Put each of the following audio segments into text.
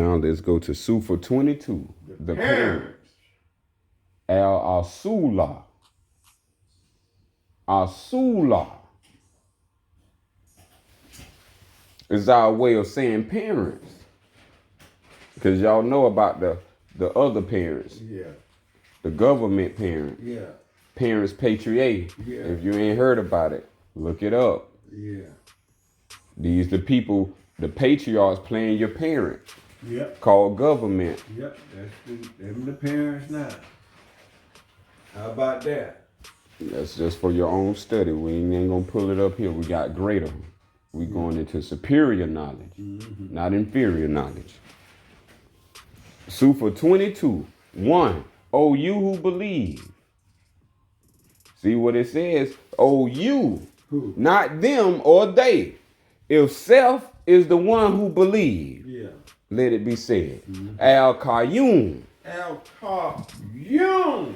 Now let's go to Sufa 22. The parents. Al-Asula. Asula is our way of saying parents. Because y'all know about the other parents. Yeah. The government parents. Yeah. Parents patriae. Yeah. If you ain't heard about it, look it up. Yeah. These the people, the patriarchs playing your parent. Yep. Called government. Yep. That's them the parents now. How about that? That's just for your own study. We ain't gonna pull it up here. We got greater. We going into superior knowledge, not inferior knowledge. Sufa 22, 1. O you who believe. See what it says? O you, Who? not them or they. If self is the one who believes, Yeah. let it be said. Al-Qayyum. Al-Qayyum.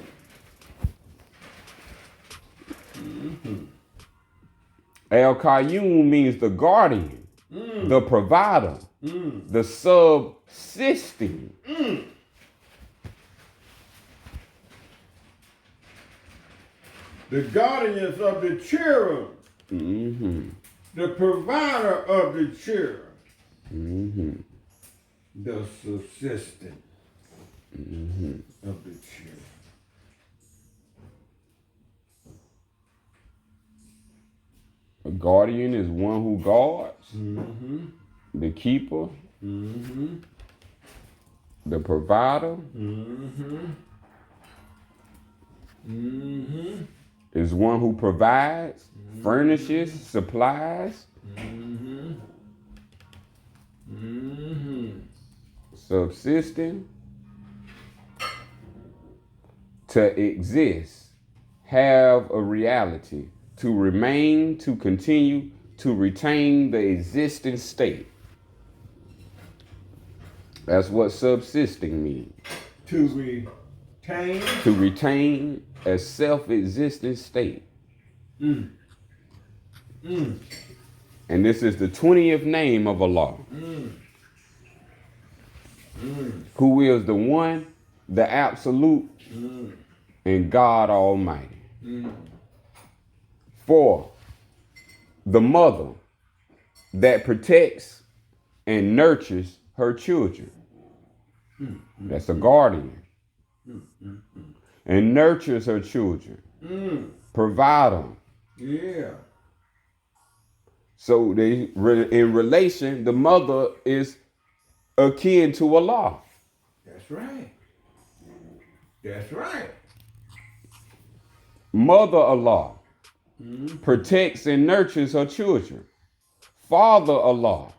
Al-Qayyum means the guardian, the provider, the subsisting. The guardians of the children. The provider of the children. The subsistent of the children. A guardian is one who guards, the keeper, the provider, is one who provides, furnishes, supplies, subsisting, to exist, have a reality, to remain, to continue, to retain the existing state. That's what subsisting means. To retain. To retain a self-existing state. And this is the 20th name of Allah. Who is the one, the absolute, and God Almighty. 4, the mother that protects and nurtures her children. That's a guardian. And nurtures her children. Provide them. Yeah. So they, in relation, the mother is akin to Allah. That's right. That's right. Mother Allah protects and nurtures her children. Father Allah,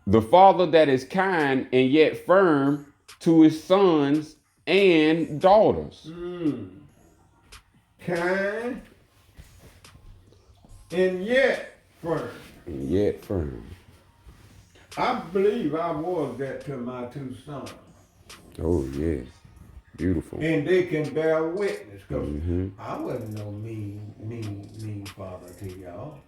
the father that is kind and yet firm to his sons and daughters. Kind and yet firm. And yet firm. I believe I was that to my 2 sons. Oh, yes. Beautiful. And they can bear witness, because I wasn't no mean father to y'all.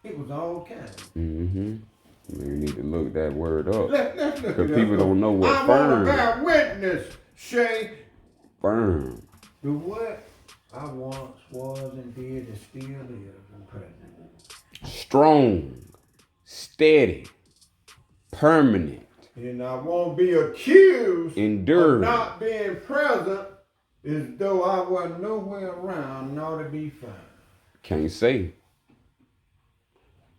It was all kind. You need to look that word up. Let's look it up. Because people don't know what I firm. want to bear witness, Shay. Firm. The what I once was and did and still is in present. Strong. Steady. Permanent. And I won't be accused Enduring. of not being present as though I wasn't nowhere around nor to be found. Can't say.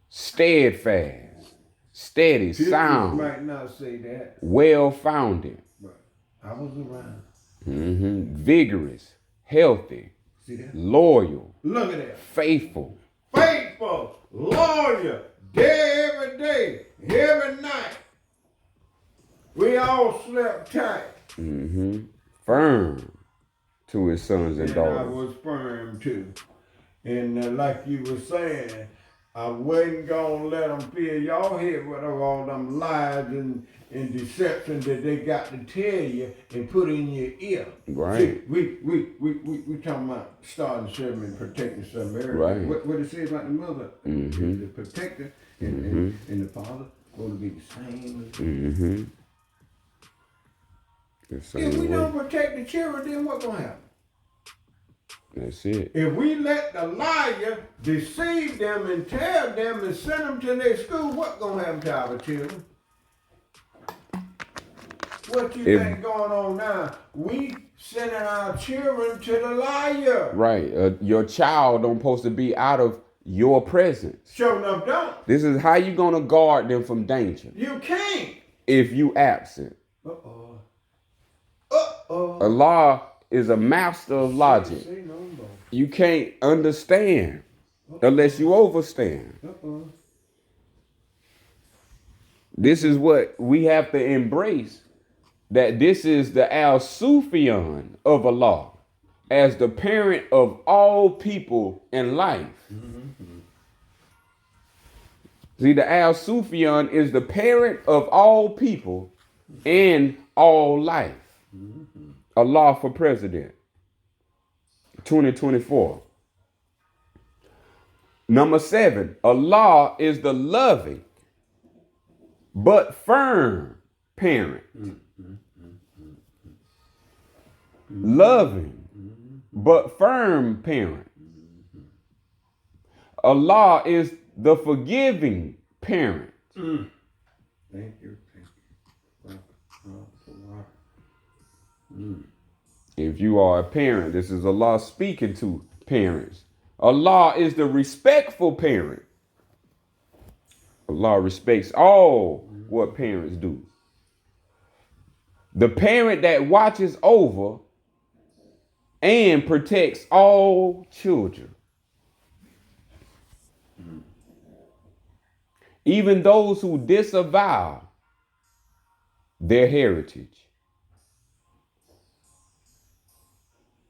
Steadfast. Steady. People Sound. might not say that, Well-founded. but I was around. Vigorous. Healthy. See that? Loyal. Look at that. Faithful. Faithful, loyal, day every day, every night. We all slept tight. Firm to his sons and And I daughters. was firm too. And like you were saying, I wasn't gonna let them fill your head with all them lies and deception that they got to tell you and put in your ear. Right. See, we talking about starting something and protecting something. Right. What it say about the mother? The protector and the father Supposed to be the same. Mm-hmm. The If same we way. don't protect the children, then what's gonna happen? That's it. If we let the liar deceive them and tell them and send them to their school, what's gonna happen to our children? What you think going on now? We sending our children to the liar. Right. Your child don't supposed to be out of your presence. Sure enough, don't. This is how you gonna guard them from danger. You can't. If you absent. Uh-oh. Uh-oh. Allah is a master of logic. Say no more. You can't understand unless you overstand. Uh-oh. This is what we have to embrace. That this is the Al-Sufyan of Allah as the parent of all people in life. Mm-hmm. See, the Al-Sufyan is the parent of all people and all life. Mm-hmm. Allah for president. 2024. Number 7, Allah is the loving but firm parent. Loving but firm parent. Allah is the forgiving parent. Thank you. If you are a parent, this is Allah speaking to parents. Allah is the respectful parent. Allah respects all what parents do. The parent that watches over and protects all children. Even those who disavow their heritage.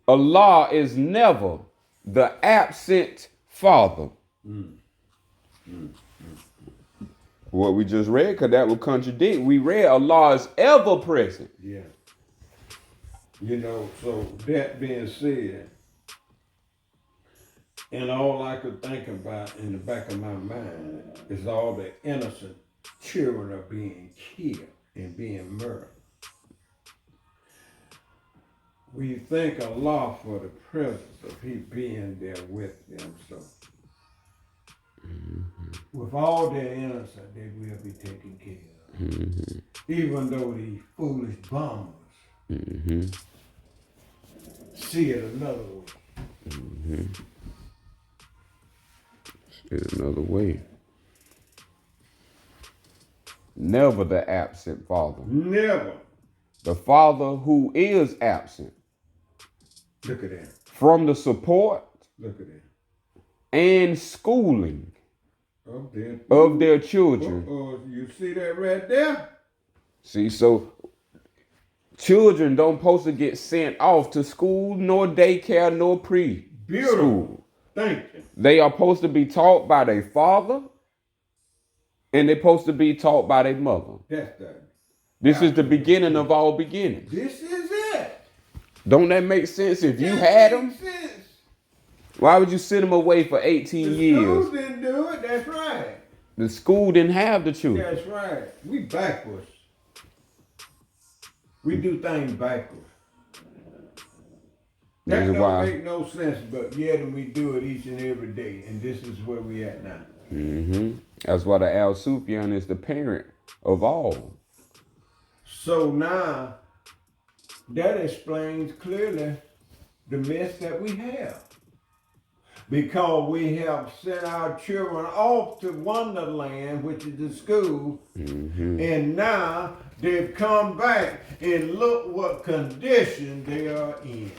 Allah is never the absent father. What we just read, because that would contradict. We read Allah is ever present. Yeah. You know, so that being said, and all I could think about in the back of my mind is all the innocent children are being killed and being murdered. We thank Allah for the presence of He being there with them. So, with all their innocence, they will be taken care of. Even though these foolish bombers see it another way. There's another way. Never the absent father. Never. The father who is absent. Look at that. From the support Look at that. and schooling Of their children. You see that right there? See, so children don't supposed to get sent off to school, nor daycare, nor preschool. Beautiful. Thank you. They are supposed to be taught by their father, and they're supposed to be taught by their mother. That's that. This is the beginning of all beginnings. This is it. Don't that make sense? If you had them, Sense. why would you send them away for 18 The years? schools didn't do it. That's right. The school didn't have the children. That's right. We backwards. We do things backwards. That This is don't why. make no sense, but yet we do it each and every day, and this is where we at now. That's why the Al-Sufyan is the parent of all. So now, that explains clearly the mess that we have. Because we have sent our children off to Wonderland, which is the school, and now they've come back and look what condition they are in.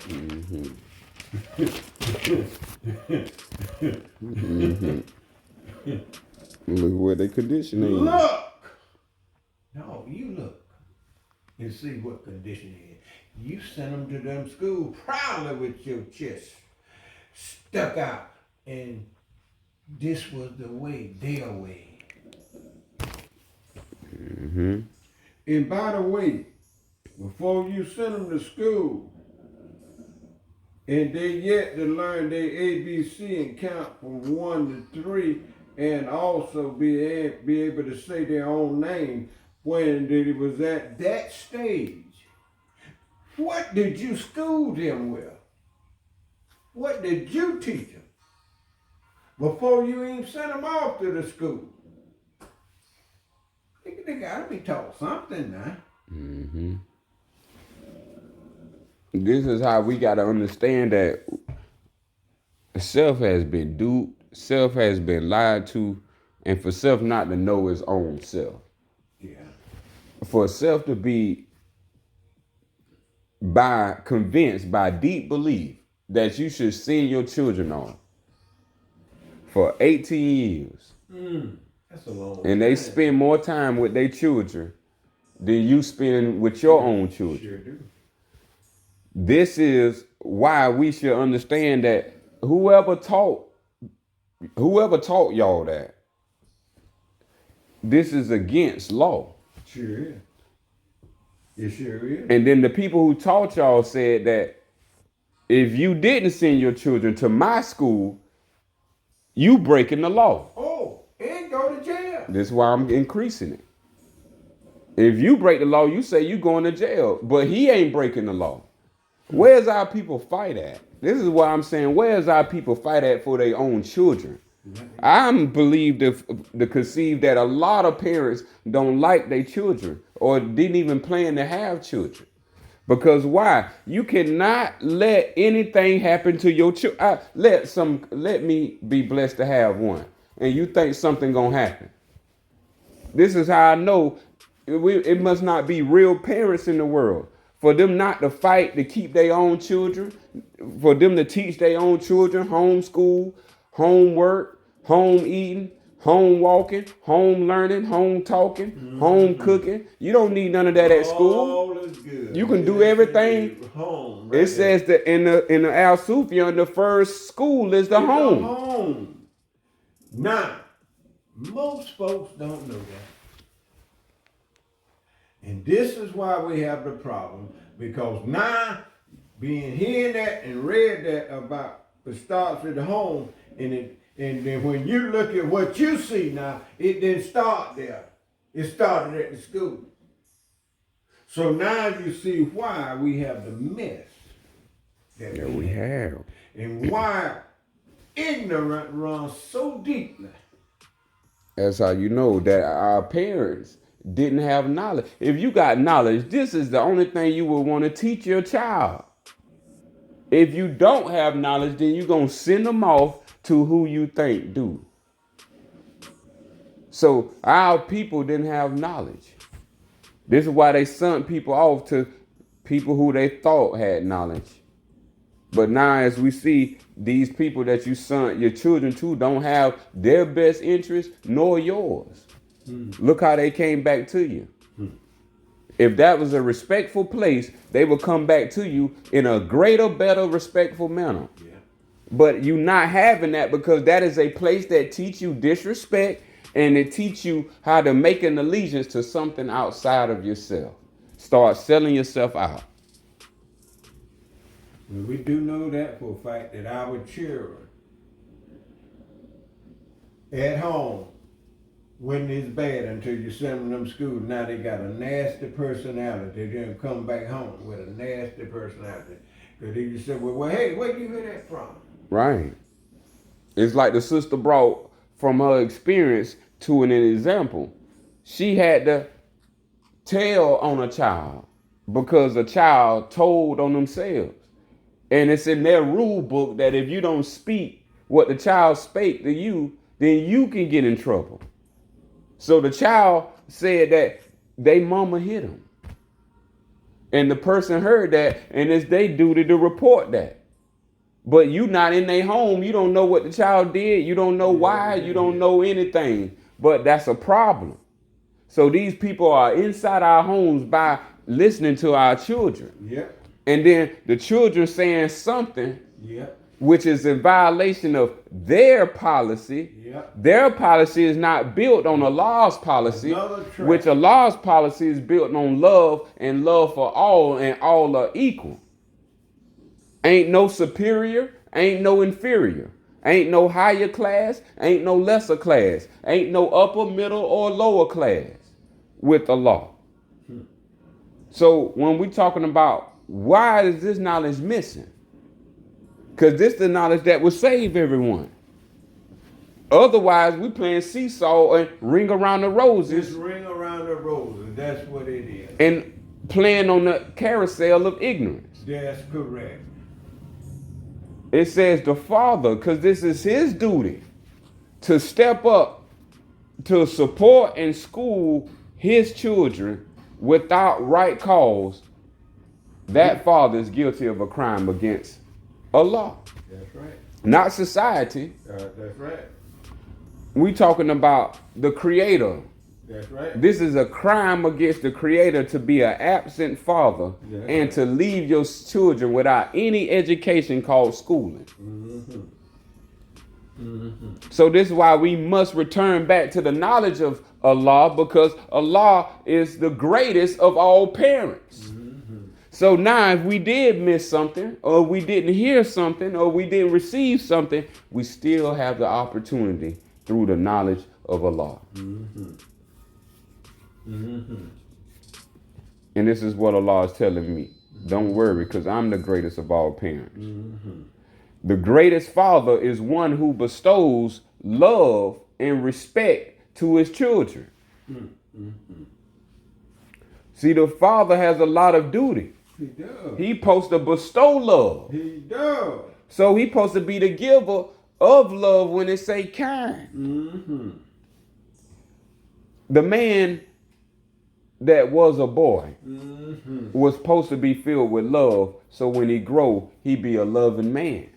Look where they conditioning. Look! No, you look and see what condition they in. You sent them to them school proudly with your chest stuck out, and this was the way, their way. And by the way, before you send them to school, and they yet to learn their ABC and count from 1 to 3, and also be able to say their own name when it was at that stage. What did you school them with? What did you teach them before you even sent them off to the school? They gotta be taught something now. Mm-hmm. This is how we gotta understand that self has been duped, self has been lied to, and for self not to know its own self. Yeah. For self to be convinced by deep belief that you should send your children on for 18 years. That's a long And they spend more time with their children than you spend with your own children. Sure do. This is why we should understand that whoever taught y'all that, this is against law. Sure is. It sure is. And then the people who taught y'all said that if you didn't send your children to my school, you breaking the law. Oh, and go to jail. This is why I'm increasing it. If you break the law, you say you going to jail, but he ain't breaking the law. Where's our people fight at? This is why I'm saying, where's our people fight at for their own children? I'm believed to conceive that a lot of parents don't like their children or didn't even plan to have children. Because why? You cannot let anything happen to your children. Let me be blessed to have one, and you think something gonna happen. This is how I know it must not be real parents in the world. For them not to fight to keep their own children, for them to teach their own children homeschool, homework, home eating, home walking, home learning, home talking, home cooking. You don't need none of that at school. All is good. You can do everything. Home. It says that in the Al Sufyan, the first school is the home. Home. Now, most folks don't know that. And this is why we have the problem, because now, hearing that and read that about it starts at the home, and then when you look at what you see now, it didn't start there. It started at the school. So now you see why we have the mess that we have. and why ignorance runs so deeply. That's how you know that our parents didn't have knowledge. If you got knowledge, this is the only thing you would want to teach your child. If you don't have knowledge, then you're going to send them off to who you think do. So our people didn't have knowledge. This is why they sent people off to people who they thought had knowledge. But now as we see, these people that you sent your children to don't have their best interest nor yours. Look how they came back to you. If that was a respectful place, they would come back to you in a greater, better, respectful manner. Yeah. But you not having that because that is a place that teach you disrespect and it teach you how to make an allegiance to something outside of yourself. Start selling yourself out. We do know that for a fact that our children at home, when it's bad until you send them to school, now they got a nasty personality. They didn't come back home with a nasty personality. Because then you say, well, hey, where do you hear that from? Right. It's like the sister brought from her experience to an example. She had to tell on a child because a child told on themselves. And it's in their rule book that if you don't speak what the child spake to you, then you can get in trouble. So the child said that they mama hit him. And the person heard that, and it's their duty to report that. But you not in their home. You don't know what the child did. You don't know why. You don't know anything. But that's a problem. So these people are inside our homes by listening to our children. Yep. And then the children saying something, yep, which is in violation of their policy. Yep. Their policy is not built on a law's policy, which a law's policy is built on love and love for all, and all are equal. Ain't no superior, ain't no inferior. Ain't no higher class, ain't no lesser class, ain't no upper, middle, or lower class with the law. So when we talking about why is this knowledge missing? Because this the knowledge that will save everyone. Otherwise, we playing seesaw and ring around the roses. Just ring around the roses. That's what it is. And playing on the carousel of ignorance. That's correct. It says the father, because this is his duty, to step up to support and school his children without right cause. That father is guilty of a crime against Allah. That's right. Not society. That's right. We talking about the creator. That's right. This is a crime against the creator to be an absent father and to leave your children without any education called schooling. So this is why we must return back to the knowledge of Allah, because Allah is the greatest of all parents. So now if we did miss something, or we didn't hear something, or we didn't receive something, we still have the opportunity through the knowledge of Allah. And this is what Allah is telling me. Don't worry, because I'm the greatest of all parents. The greatest father is one who bestows love and respect to his children. See, the father has a lot of duty. He does. He's supposed to bestow love. He does. So he's supposed to be the giver of love when it say kind. The man that was a boy was supposed to be filled with love, so when he grow, he be a loving man.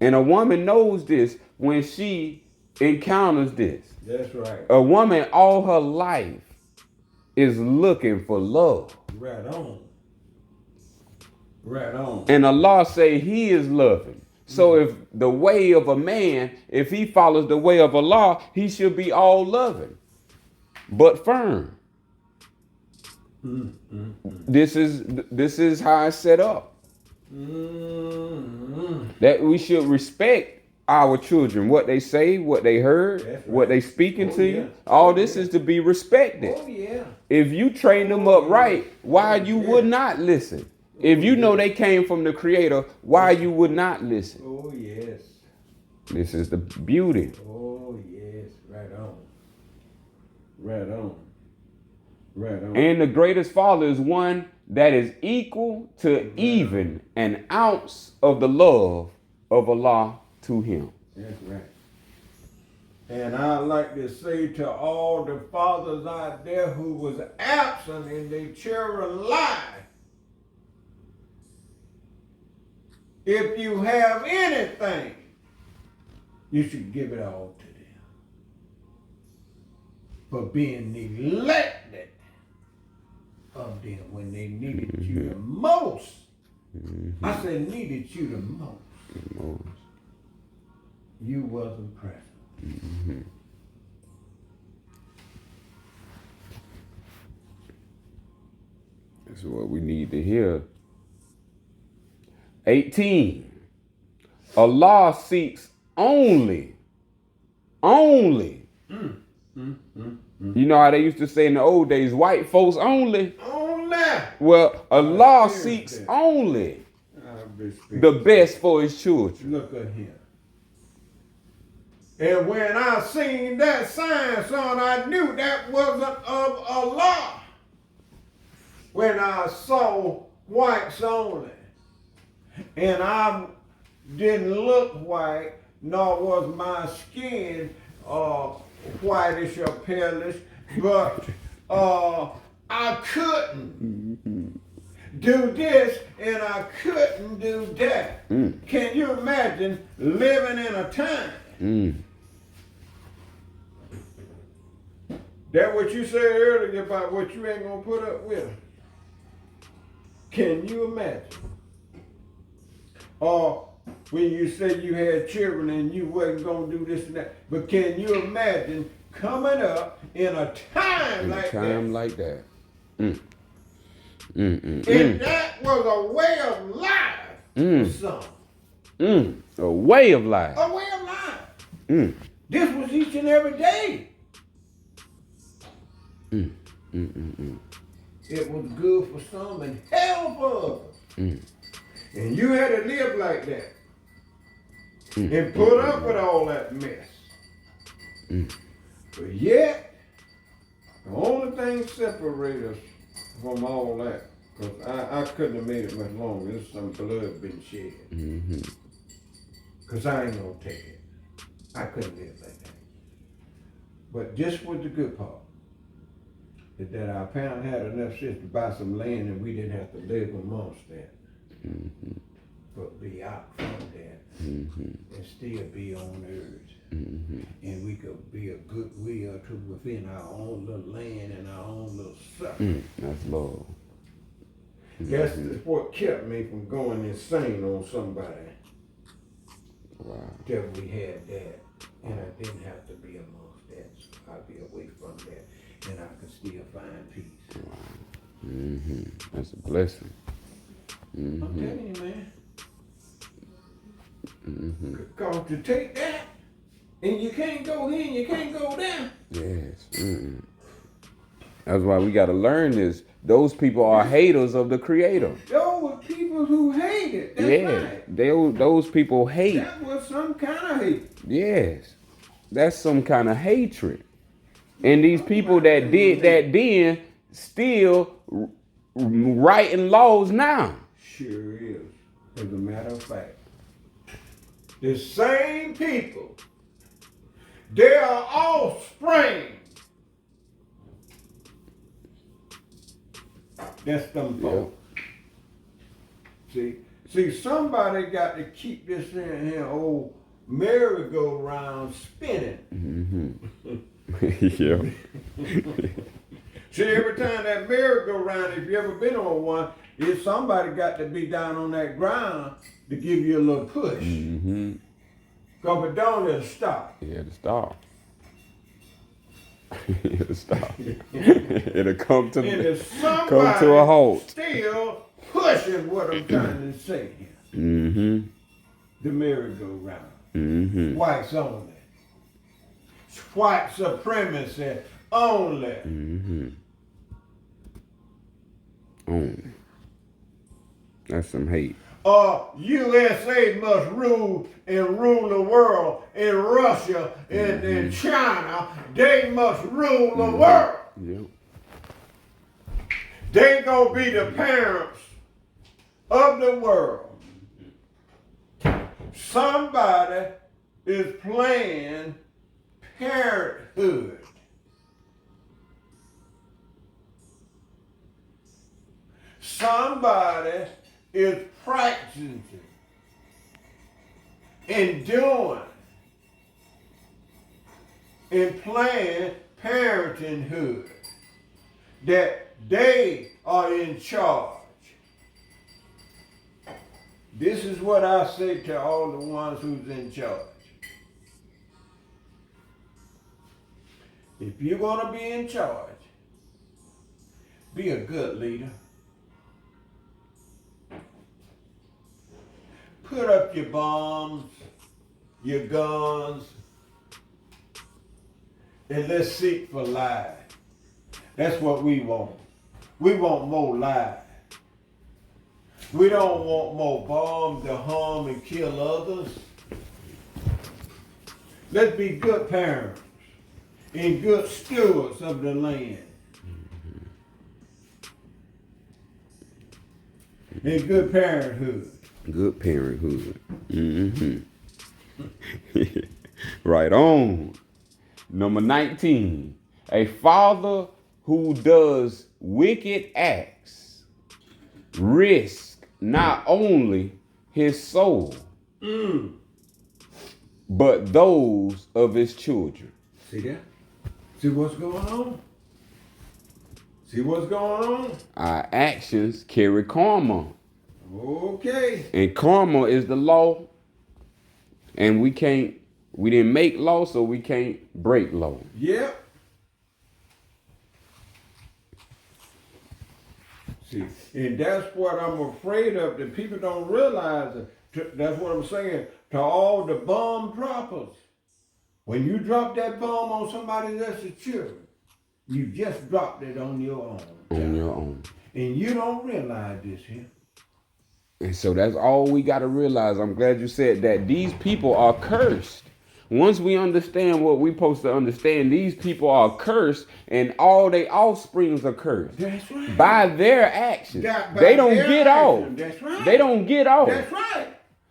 And a woman knows this when she encounters this. That's right. A woman all her life is looking for love. Right on. Right on. And Allah say he is loving. So if the way of a man, if he follows the way of Allah, he should be all loving, but firm. This is how it's set up. That we should respect our children, what they say, what they heard, right. what they speaking to you. All this is to be respected. Oh yeah. If you train them up right, why you would not listen? If you know they came from the Creator, why you would not listen? Oh yes. This is the beauty. Oh yes. Right on. Right on. Right on. And the greatest father is one that is equal to even an ounce of the love of Allah to him. That's right. And I'd like to say to all the fathers out there who was absent in their children's life, if you have anything, you should give it all to them for being neglected of them when they needed you the most. I said needed you the most. You wasn't present. That's what we need to hear. 18. Allah seeks only. You know how they used to say in the old days, white folks only. Only. Well, Allah seeks only the best for his children. Look at him. And when I seen that sign, son, I knew that wasn't of Allah. When I saw whites only. And I didn't look white, nor was my skin whitish or palish, but I couldn't do this and I couldn't do that. Can you imagine living in a time? That what you said earlier about what you ain't gonna put up with. Can you imagine? Or when you said you had children and you wasn't gonna do this and that. But can you imagine coming up in a time like that? If that was a way of life for some. A way of life. A way of life. Mm. This was each and every day. It was good for some and hell for others. And you had to live like that. And put up with all that mess. But yet, the only thing separate us from all that, because I couldn't have made it much longer. There's some blood been shed. Because I ain't going to take it. I couldn't live like that. But this was the good part. Is that our parents had enough sense to buy some land and we didn't have to live amongst that. But be out from that and still be on earth. And we could be a goodwill to within our own little land and our own little stuff. That's love. That's what kept me from going insane on somebody. Wow. Till we had that. And I didn't have to be amongst that. So I'd be away from that. And I could still find peace. Wow. That's a blessing. I'm telling you, man. Because to take that, and you can't go here and you can't go there. Yes. That's why we got to learn this. Those people are haters of the Creator. Those were people who hated. That's right. Those people hate. That was some kind of hate. Yes. That's some kind of hatred. And these people that did that then still writing laws now. Sure is. As a matter of fact. The same people, they are offspring. That's them folks. See, somebody got to keep this in here old merry-go-round spinning. Yeah. See, every time that merry-go-round, if you ever been on one, if somebody got to be down on that ground to give you a little push. Because if it don't, it'll stop. Yeah, it'll stop. It'll stop. It'll come to a halt. Still pushing what I'm trying to say here. The merry-go-round. Whites only. White supremacy only. Only. That's some hate. USA must rule and rule the world. In Russia and in China, they must rule the world. Yep. They gonna be the parents of the world. Somebody is playing parenthood. Somebody is practicing and doing and playing parenthood, that they are in charge. This is what I say to all the ones who's in charge. If you're going to be in charge, be a good leader. Put up your bombs, your guns, and let's seek for life. That's what we want. We want more life. We don't want more bombs to harm and kill others. Let's be good parents and good stewards of the land. And good parenthood. Good parenthood. Right on. Number 19. A father who does wicked acts risk not only his soul, but those of his children. See that? See what's going on? See what's going on? Our actions carry karma. Okay. And karma is the law. And we didn't make law, so we can't break law. Yep. See, and that's what I'm afraid of. That people don't realize that That's what I'm saying. To all the bomb droppers, when you drop that bomb on somebody else's children, you just dropped it on your own. On your own. And you don't realize this here. And so that's all we got to realize. I'm glad you said that. These people are cursed. Once we understand what we're supposed to understand, these people are cursed and all their offsprings are cursed. That's right. By their actions. By They don't their get actions. off. That's right. They don't get off. That's right.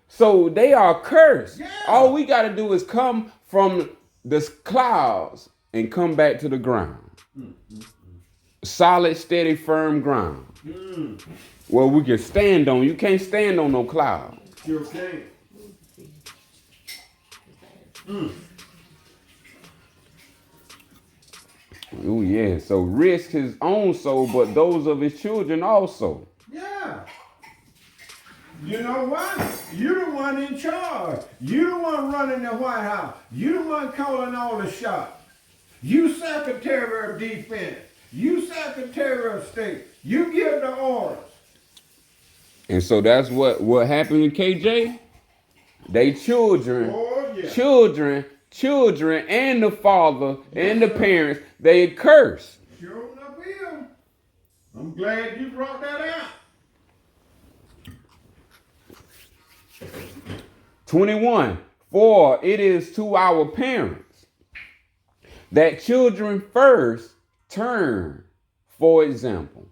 So they are cursed. Yeah. All we got to do is come from the clouds and come back to the ground. Solid, steady, firm ground. Well, we can stand on. You can't stand on no cloud. Sure can. Oh yeah. So risk his own soul, but those of his children also. Yeah. You know why? You the one in charge. You the one running the White House. You the one calling all the shots. You Secretary of Defense. You Secretary of State. You give the orders. And so that's what happened in KJ. They children, Oh, yeah. children, and the father and the parents, they curse. Sure enough here. I'm glad you brought that out. 21. For it is to our parents that children first turn, for example.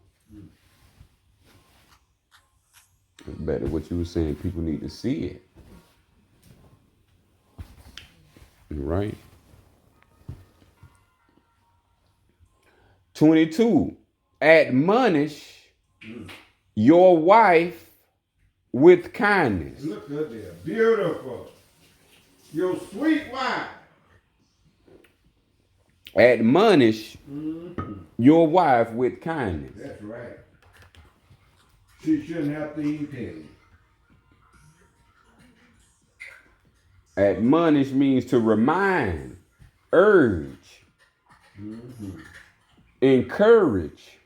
It's better what you were saying. People need to see it. Right? 22. Admonish your wife with kindness. Look at that. Beautiful. Your sweet wife. Admonish your wife with kindness. That's right. She shouldn't have to eat it. Admonish means to remind, urge, encourage,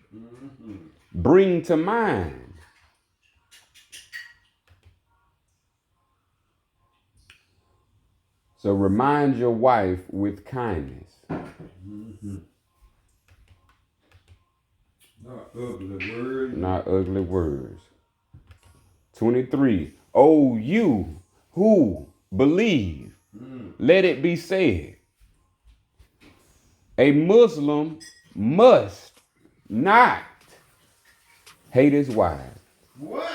bring to mind. So remind your wife with kindness. Not ugly words. Not ugly words. 23. Oh, you who believe, let it be said. A Muslim must not hate his wife. What?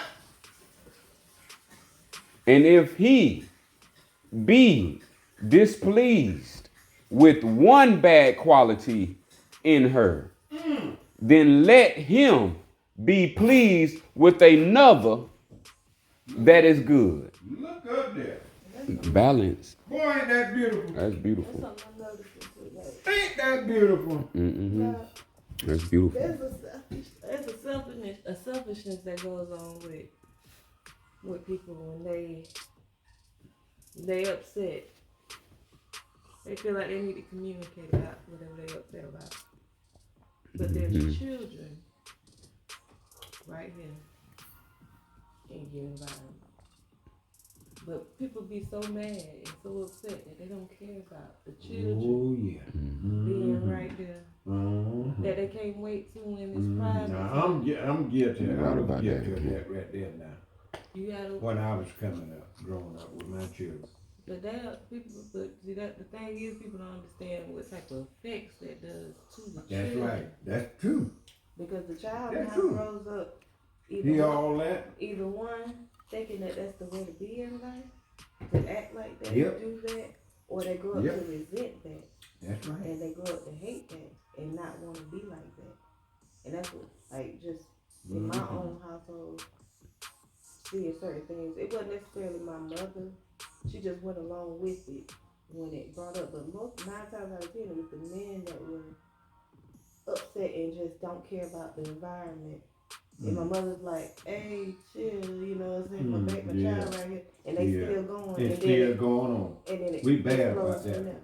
And if he be displeased with one bad quality in her, then let him be pleased with another that is good. Look up there. Balance. Boy, ain't that beautiful. That's beautiful. That's something I noticed too, like, Ain't that beautiful? That's beautiful. there's a selfishness that goes on with people when they upset. They feel like they need to communicate about whatever they upset about. But there's children right here in your environment. But people be so mad and so upset that they don't care about the children Oh, yeah. being right there. That they can't wait to when it's private. Now, I'm guilty. You're I right was about guilty that, of yeah. that right there now. You gotta, When I was coming up, growing up with my children. but see that the thing is, people don't understand what type of effects that does to the That's children. right. That's true. Because the child That's now true. grows up He all that. either one thinking that that's the way to be in life, to act like that, Yep. to do that, or they grow up Yep. to resent that, That's right. and they grow up to hate that, and not want to be like that. And that's what, like, just in my own household, seeing certain things. It wasn't necessarily my mother. She just went along with it when it brought up. But 9 times out of 10, it was the men that were upset and just don't care about the environment. And my mother's like, hey, chill, you know what I'm saying? My child right here. And they still going. It's still going on. And then it We bad explodes about that. from there.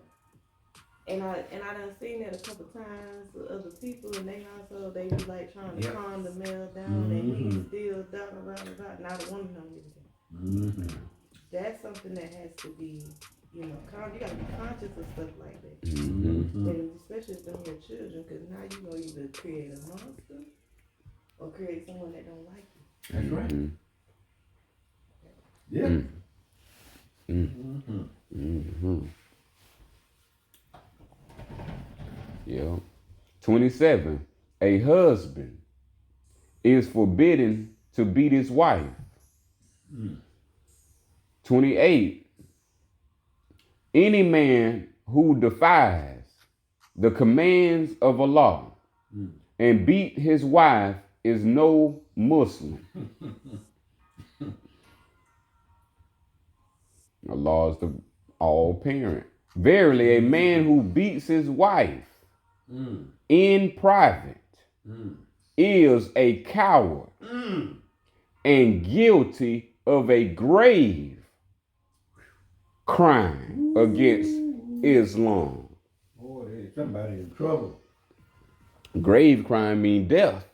And I done seen that a couple times with other people in their household. They be like trying to calm the male down, and he's still da da da da da. Not a woman don't give a damn. That's something that has to be, you gotta be conscious of stuff like that. Mm-hmm. And especially if they're your children, because now you're gonna either create a monster or create someone that don't like you. That's right. Yeah. Yeah. 27. A husband is forbidden to beat his wife. 28. Any man who defies the commands of Allah and beat his wife is no Muslim. Allah is the all parent. Verily, a man who beats his wife in private is a coward and guilty of a grave crime against Islam. Boy, there's somebody in trouble. Grave crime mean death.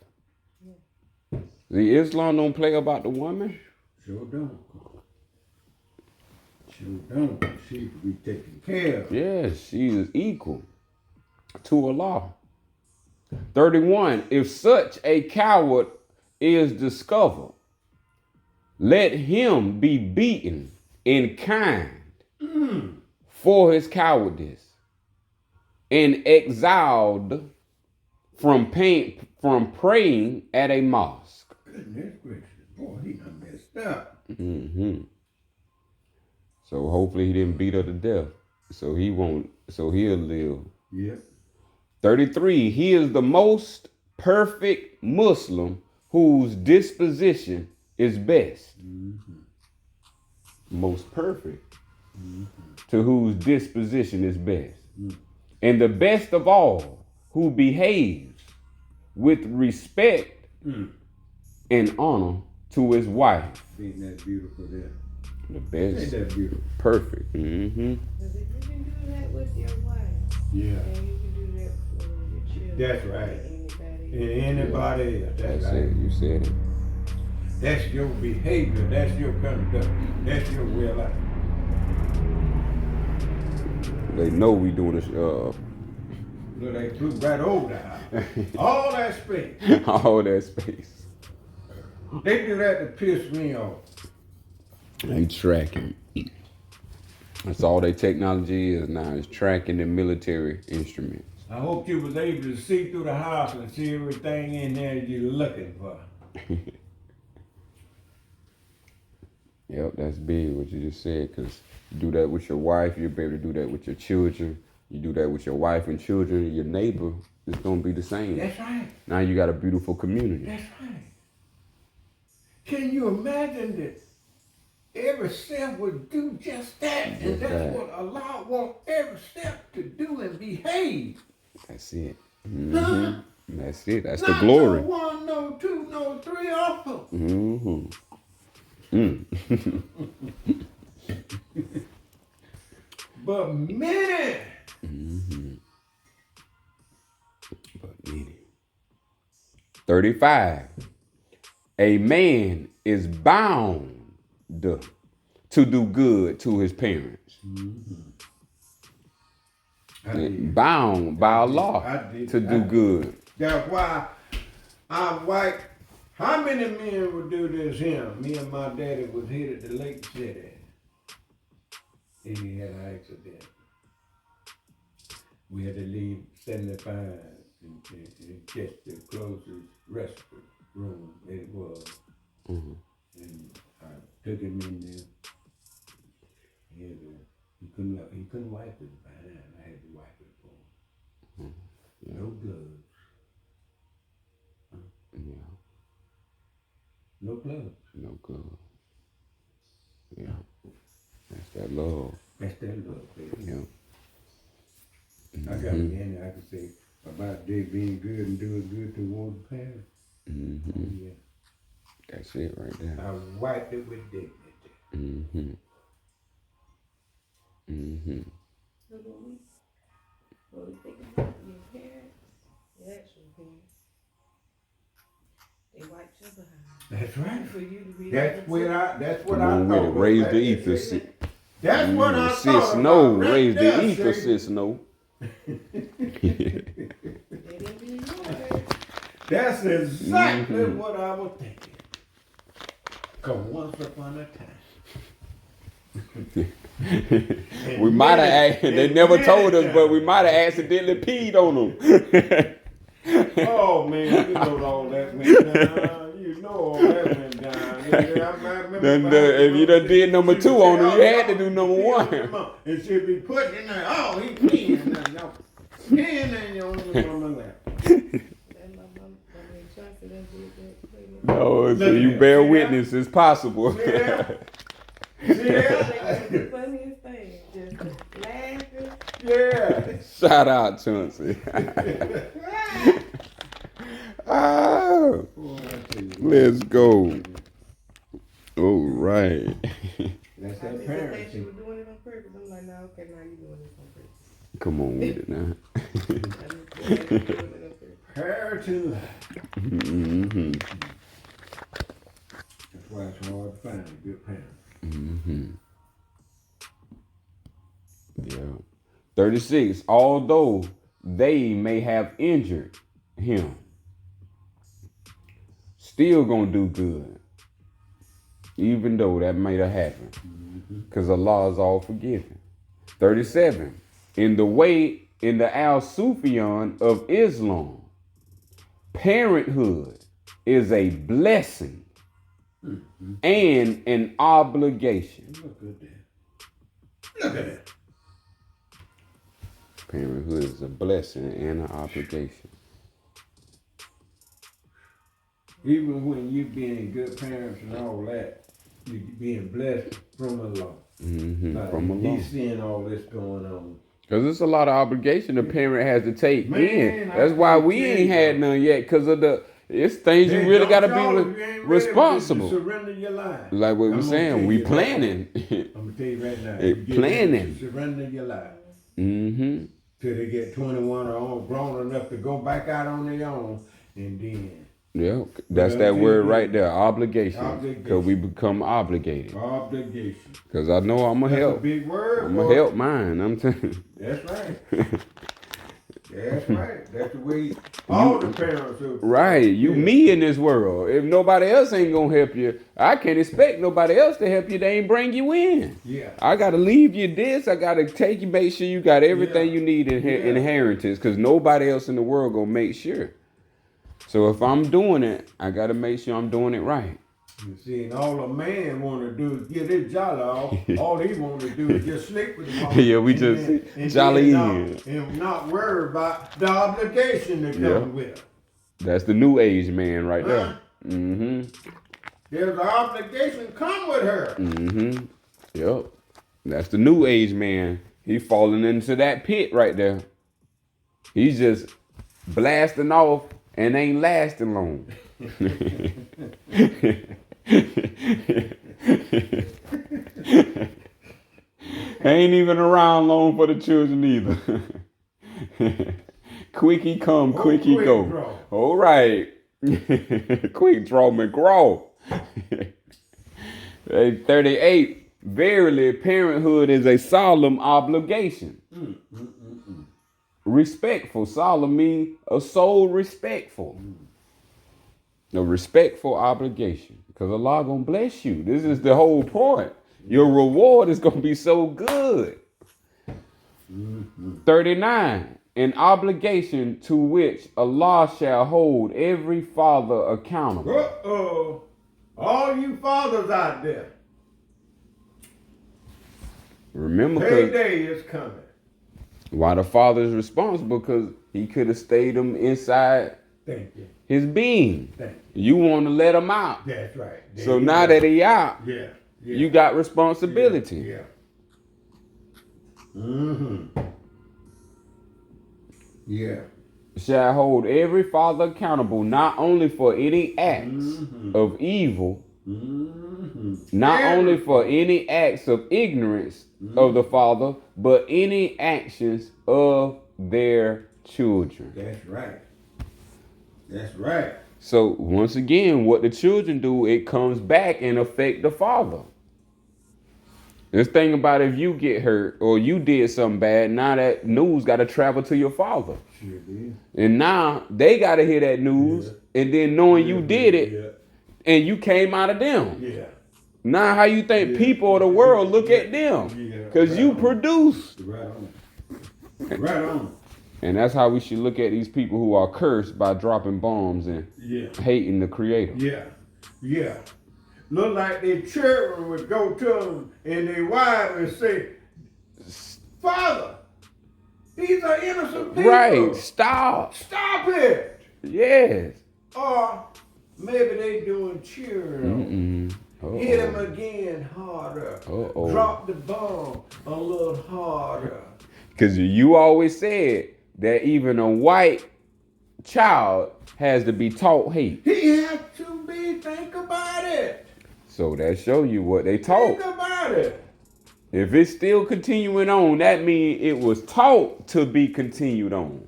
The Islam don't play about the woman. Sure don't. Sure don't. She should be taken care of. Yes, she is equal to Allah. 31. If such a coward is discovered, let him be beaten in kind for his cowardice and exiled from praying at a mosque. Goodness gracious. Boy, he done messed up. So hopefully he didn't beat her to death. So he'll live. Yeah. 33. He is the most perfect Muslim whose disposition is best. Most perfect. To whose disposition is best. And the best of all, who behaves with respect and honor to his wife. Ain't that beautiful there? The best. Ain't that beautiful? Perfect. Because if you can do that with your wife, Yeah. then you can do that for your children. That's right. Anybody. And anybody else. That's That's right. it. You said it. That's your behavior. That's your conduct. That's your way of life. They know we doing this. Look, they flew right over the house. All that space. All that space. They do that to piss me off. They tracking. That's all their technology is now, is tracking the military instruments. I hope you was able to see through the house and see everything in there you're looking for. Yep, that's big what you just said, because you do that with your wife, you'll be able to do that with your children. You do that with your wife and children, your neighbor, it's going to be the same. That's right. Now you got a beautiful community. That's right. Can you imagine that every step would do just that? And that's what Allah wants every step to do and behave. That's it. Huh? That's it. That's Not the glory. No 1, no 2, no 3 also. But many. But many. 35. A man is bound to do good to his parents. Bound by Allah to do good. That's why I'm white. How many men would do this here? Me and my daddy was headed to Lake City. And he had an accident. We had to leave 75 and catch the closest rescue room it was. And I took him in there. He couldn't wipe his behind. I had to wipe it for him. No gloves. Yeah. No gloves. No good. Yeah. That's that love. That's that love, baby. Yeah. I got me in there. I could say about they being good and doing good towards the parents. Oh, yeah. That's it right there. I wiped it with dignity. So when we think about your parents, your actual parents, It wipes your behind. That's right. For you to be That's able what to. that's what Come I on with thought. it. Raise of. the ether, sis. That's what I Sis thought no. about right Raise the there, ether, see? sis no. It didn't be yours. That's exactly Mhm. what I was thinking. Cause once upon a time. We might have. They never told us, but we might have accidentally peed on them. Oh man, you know all that went down. You know all that went down. Yeah, I remember If you done did number 2 on them, you had to do number 1. And she'd be putting in there, oh, he peeing now. Peeing in your lap. And my mom, I mean, Chauncey done did that. No, so you bear witness. It's possible. Yeah. They Yeah. was the funniest thing. Just laughing. Yeah. Shout out, Chauncey. Oh, let's go. All right. That's I that just think parenting. she was doing it on purpose. I'm like, nah, okay, now you doing this on purpose. Come on with it now. I just think she was doing it on purpose. Parenting life. Mm-hmm. That's why it's hard to find a good parent. Mm-hmm. Yeah. 36. Although they may have injured him, still gonna do good. Even though that might have happened. Because Allah is all forgiving. 37. In the Al-Sufyan of Islam, parenthood is a blessing and an obligation. Look at that. Look at that. Parenthood is a blessing and an obligation. Even when you being good parents and all that, you being blessed from Allah. From Allah. He's seeing all this going on. Because there's a lot of obligation the parent has to take Man, in. I That's why we tell ain't you. had none yet. Because of it's things you really got to be responsible. Surrender your life. Like what we're saying, we planning. I'm gonna tell you right now. They you get planning. ready to surrender your life Mm-hmm. till they get 21 or all grown enough to go back out on their own, and then Yeah, that's that word right there, obligation. Because we become obligated. obligation. Because I know I'm going to That's a help. big word. I'm boy. going to help mine. I'm telling you. That's right. That's right. That's the way all the parents are. Right, you me in this world. If nobody else ain't gonna help you, I can't expect nobody else to help you. They ain't bring you in. Yeah. I gotta leave you this. I gotta take you, make sure you got everything Yeah. you need in Yeah. inheritance, because nobody else in the world gonna make sure. So if I'm doing it, I gotta make sure I'm doing it right. You see, and all a man want to do is get his jolly off. All he want to do is just sleep with the woman. Yeah, we just jolly in. And not worry about the obligation that Yeah. comes with it. That's the new age man right Huh? there. Mm-hmm. There's an obligation come with her. Mm-hmm. Yep. That's the new age man. He falling into that pit right there. He's just blasting off and ain't lasting long. Ain't even around long for the children either. Quickie come, quickie quick go. draw. All right. Quick draw McGraw. Hey, 38. Verily, parenthood is a solemn obligation. Respectful. Solemn means a soul respectful. A respectful obligation. Because Allah gonna bless you. This is the whole point. Your reward is gonna be so good. 39. An obligation to which Allah shall hold every father accountable. Uh-oh. All you fathers out there, Remember, 'cause payday is coming. why the father is responsible, because he could have stayed them inside Thank you. his being. Thank you. You want to let him out. That's right. There So you now go. that he out, Yeah. Yeah. you got responsibility. Yeah. Mm-hmm. Yeah. Shall hold every father accountable, not only for any acts of evil, not only for any acts of ignorance of the father, but any actions of their children. That's right. That's right. So once again, what the children do, it comes back and affect the father. This thing about if you get hurt or you did something bad, now that news got to travel to your father. Sure did. And now they got to hear that news, and then knowing you did it, and you came out of them. Yeah. Now how you think people of the world look at them? Because you produced. Right on it. Right on And that's how we should look at these people who are cursed by dropping bombs and it. Yeah. hating the creator. Yeah. Yeah. Look like their children would go to them and their wives and say, Father, these are innocent people. Right. Stop. Stop it. Yes. Or maybe they doing cheering. Hit them again harder. Drop the bomb a little harder. Because you always said that even a white child has to be taught hate. He has to be. Think about it. So that show you what they taught. Think about it. If it's still continuing on, that means it was taught to be continued on.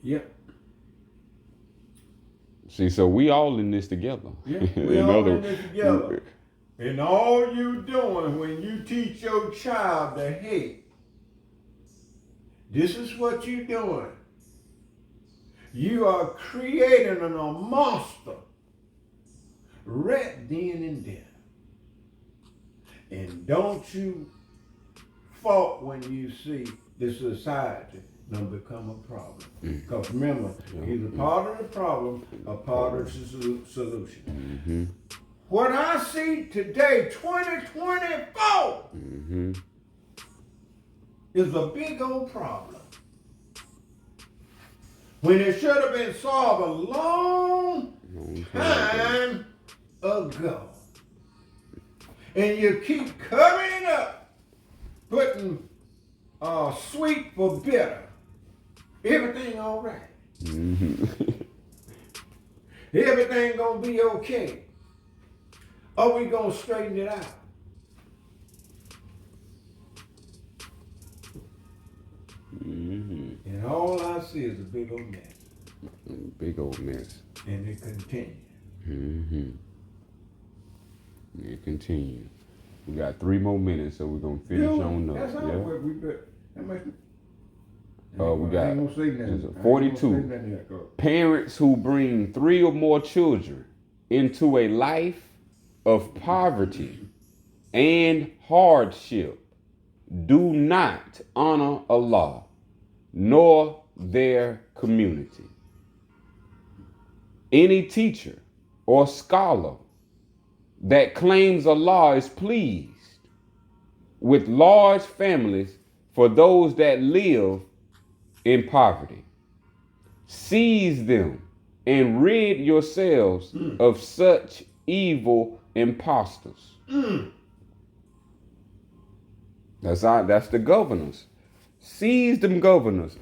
Yep. See, so we all in this together. Yeah, we all in this together. And all you doing when you teach your child to hate, this is what you doing. You are creating a monster right then and there. And don't you fault when you see the society don't become a problem. Because remember, he's a part of the problem, a part of the solution. What I see today, 2024, is a big old problem. When it should have been solved a long time ago. And you keep covering it up, putting sweet for bitter. Everything all right. Everything gonna be okay. Are we gonna straighten it out? And all I see is a big old mess. Big old mess. And it continues. It continue. We got 3 more minutes, so we're gonna finish on up. That's how Yeah. we bet. How much? We got I ain't gonna say nothing. it's a 42. I ain't gonna say nothing yet, Parents who bring 3 or more children into a life of poverty and hardship do not honor Allah nor their community. Any teacher or scholar that claims Allah is pleased with large families for those that live in poverty. Seize them and rid yourselves of such evil impostors. That's the governors. Seize them governors.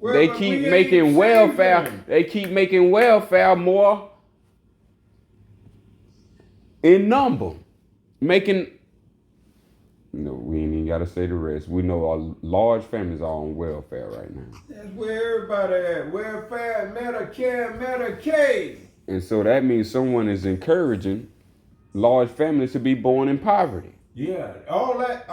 Well, They but keep we ain't making welfare. seizing. They keep making welfare more in number. Making. No, we ain't even gotta say the rest. We know our large families are on welfare right now. That's where everybody at. Welfare, Medicare, Medicaid. And so that means someone is encouraging large families to be born in poverty. Yeah, all that.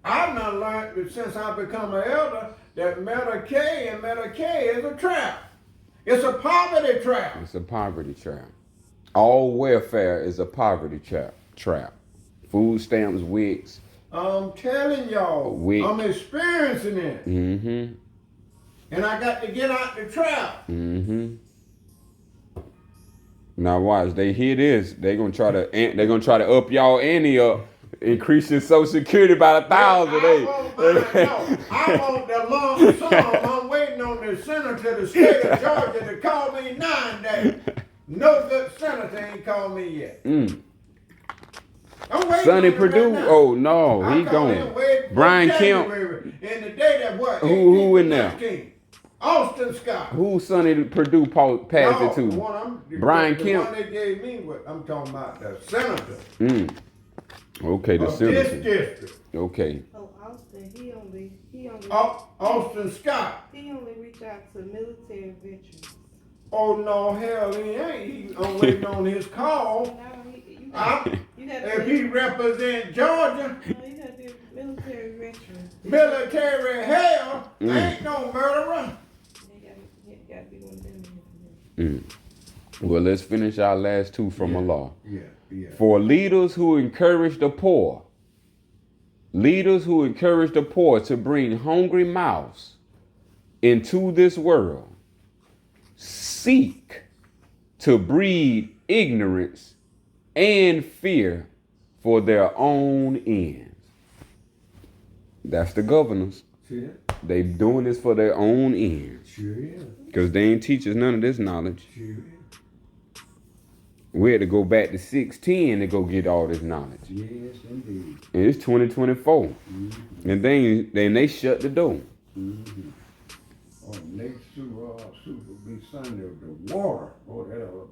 I've not learned since I become an elder that Medicaid and Medicaid is a trap. It's a poverty trap. It's a poverty trap. All welfare is a poverty trap. Food stamps, wigs. I'm telling y'all, Wait. I'm experiencing it. Mm-hmm. And I got to get out the trap. Mm-hmm. Now watch, they hear this. They're gonna try to up y'all ante up, increase your Social Security by 1,000. I want the lump sum. I'm waiting on the senator of the state of Georgia to call me 9 days. No good senator ain't called me yet. I'm waiting Sonny on him Perdue? right now. Oh no, I he called gone. him way before Brian Kemp. January, and the day that what? Who in there? 19. Austin Scott. Who Sonny Perdue passed it the to? one Brian the Kemp. one they gave me, I'm talking about the senator Okay, the of this senator. district. Okay. Oh, Austin And he only Austin Scott. he only reach out to military veterans. Oh no, hell he ain't. He waiting on his call. No, you have If to he represent Georgia, no, you have to be a military veteran. military hell, ain't no murderer. You gotta be one of them. Well, let's finish our last two from Allah. Yeah. For leaders who encourage the poor, to bring hungry mouths into this world, seek to breed ignorance and fear for their own ends. That's the governors. See that? They doing this for their own ends. Sure is. Because they ain't teach us none of this knowledge. Sure is. We had to go back to 610 to go get all this knowledge. Yes, indeed. And it's 2024. And then they shut the door. Oh, next Super be Sunday, the water. Oh, that'll